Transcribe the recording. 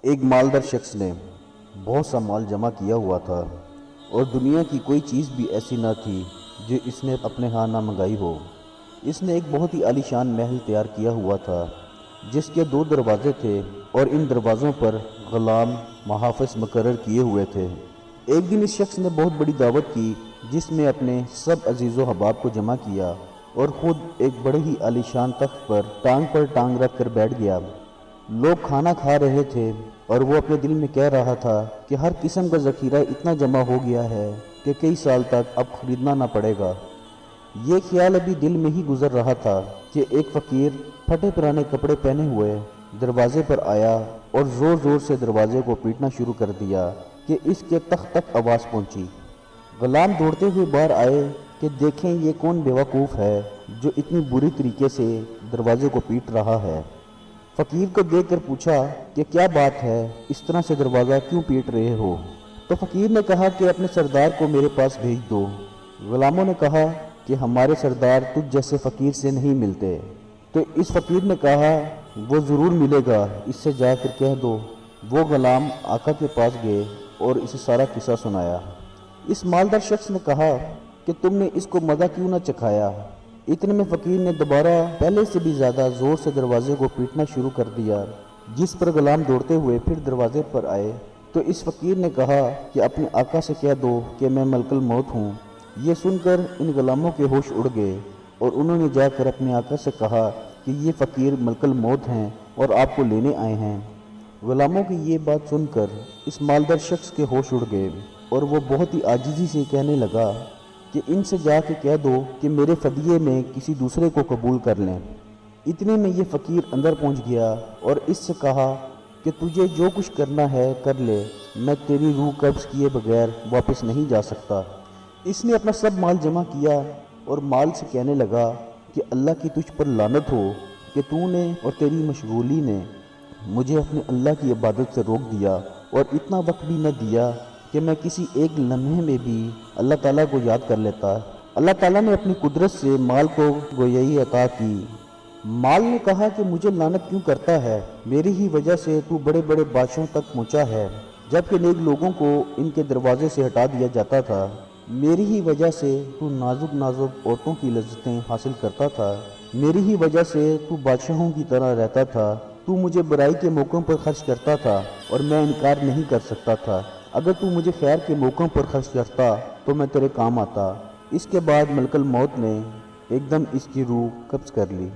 ایک مالدار شخص نے بہت سا مال جمع کیا ہوا تھا اور دنیا کی کوئی چیز بھی ایسی نہ تھی جو اس نے اپنے ہاں نہ منگائی ہو۔ اس نے ایک بہت ہی عالیشان محل تیار کیا ہوا تھا جس کے 2 دروازے تھے اور ان دروازوں پر غلام محافظ مقرر کیے ہوئے تھے۔ ایک دن اس شخص نے بہت بڑی دعوت کی جس میں اپنے سب عزیز و احباب کو جمع کیا اور خود ایک بڑے ہی عالیشان تخت پر ٹانگ رکھ کر بیٹھ گیا۔ لوگ کھانا کھا رہے تھے اور وہ اپنے دل میں کہہ رہا تھا کہ ہر قسم کا ذخیرہ اتنا جمع ہو گیا ہے کہ کئی سال تک اب خریدنا نہ پڑے گا۔ یہ خیال ابھی دل میں ہی گزر رہا تھا کہ ایک فقیر پھٹے پرانے کپڑے پہنے ہوئے دروازے پر آیا اور زور زور سے دروازے کو پیٹنا شروع کر دیا کہ اس کے تخت تک آواز پہنچی۔ غلام دوڑتے ہوئے باہر آئے کہ دیکھیں یہ کون بیوقوف ہے جو اتنی بری طریقے سے دروازے کو پیٹ رہا ہے۔ فقیر کو دیکھ کر پوچھا کہ کیا بات ہے، اس طرح سے دروازہ کیوں پیٹ رہے ہو؟ تو فقیر نے کہا کہ اپنے سردار کو میرے پاس بھیج دو۔ غلاموں نے کہا کہ ہمارے سردار تجھ جیسے فقیر سے نہیں ملتے۔ تو اس فقیر نے کہا وہ ضرور ملے گا، اس سے جا کر کہہ دو۔ وہ غلام آقا کے پاس گئے اور اسے سارا قصہ سنایا۔ اس مالدار شخص نے کہا کہ تم نے اس کو مزہ کیوں نہ چکھایا؟ اتنے میں فقیر نے دوبارہ پہلے سے بھی زیادہ زور سے دروازے کو پیٹنا شروع کر دیا، جس پر غلام دوڑتے ہوئے پھر دروازے پر آئے۔ تو اس فقیر نے کہا کہ اپنے آقا سے کہہ دو کہ میں ملک الموت ہوں۔ یہ سن کر ان غلاموں کے ہوش اڑ گئے اور انہوں نے جا کر اپنے آقا سے کہا کہ یہ فقیر ملک الموت ہیں اور آپ کو لینے آئے ہیں۔ غلاموں کی یہ بات سن کر اس مالدار شخص کے ہوش اڑ گئے اور وہ بہت ہی عاجزی سے کہنے لگا کہ ان سے جا کے کہہ دو کہ میرے فدیے میں کسی دوسرے کو قبول کر لیں۔ اتنے میں یہ فقیر اندر پہنچ گیا اور اس سے کہا کہ تجھے جو کچھ کرنا ہے کر لے، میں تیری روح قبض کیے بغیر واپس نہیں جا سکتا۔ اس نے اپنا سب مال جمع کیا اور مال سے کہنے لگا کہ اللہ کی تجھ پر لعنت ہو کہ تو نے اور تیری مشغولی نے مجھے اپنے اللہ کی عبادت سے روک دیا اور اتنا وقت بھی نہ دیا کہ میں کسی ایک لمحے میں بھی اللہ تعالیٰ کو یاد کر لیتا۔ اللہ تعالیٰ نے اپنی قدرت سے مال کو گویائی عطا کی۔ مال نے کہا کہ مجھے لعنت کیوں کرتا ہے؟ میری ہی وجہ سے تو بڑے بڑے بادشاہوں تک پہنچا ہے، جبکہ نیک لوگوں کو ان کے دروازے سے ہٹا دیا جاتا تھا۔ میری ہی وجہ سے تو نازک عورتوں کی لذتیں حاصل کرتا تھا۔ میری ہی وجہ سے تو بادشاہوں کی طرح رہتا تھا۔ تو مجھے برائی کے موقعوں پر خرچ کرتا تھا اور میں انکار نہیں کر سکتا تھا۔ اگر تو مجھے خیر کے موقعوں پر خرچ کرتا تو میں تیرے کام آتا۔ اس کے بعد ملک الموت نے ایک دم اس کی روح قبض کر لی۔